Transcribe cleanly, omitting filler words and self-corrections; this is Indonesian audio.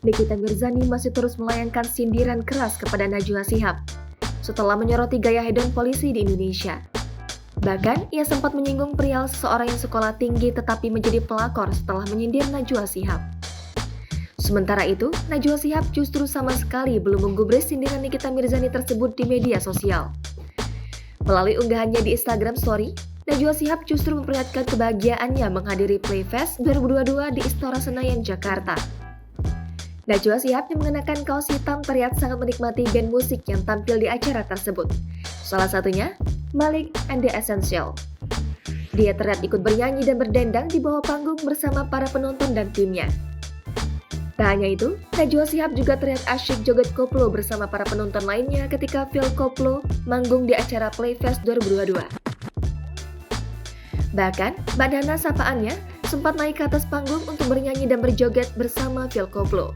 Nikita Mirzani masih terus melayangkan sindiran keras kepada Najwa Shihab setelah menyoroti gaya hedon polisi di Indonesia. Bahkan, ia sempat menyinggung perihal seseorang yang sekolah tinggi tetapi menjadi pelakor setelah menyindir Najwa Shihab. Sementara itu, Najwa Shihab justru sama sekali belum menggubris sindiran Nikita Mirzani tersebut di media sosial. Melalui unggahannya di Instagram Story, Najwa Shihab justru memperlihatkan kebahagiaannya menghadiri Playfest 2022 di Istora Senayan, Jakarta. Najwa Shihab yang mengenakan kaos hitam terlihat sangat menikmati band musik yang tampil di acara tersebut. Salah satunya, Malik and the Essential. Dia terlihat ikut bernyanyi dan berdendang di bawah panggung bersama para penonton dan timnya. Tak hanya itu, Najwa Shihab juga terlihat asyik joget koplo bersama para penonton lainnya ketika Phil Koplo manggung di acara Playfest 2022. Bahkan, Mbak Nana sapaannya sempat naik ke atas panggung untuk bernyanyi dan berjoget bersama Phil Koplo.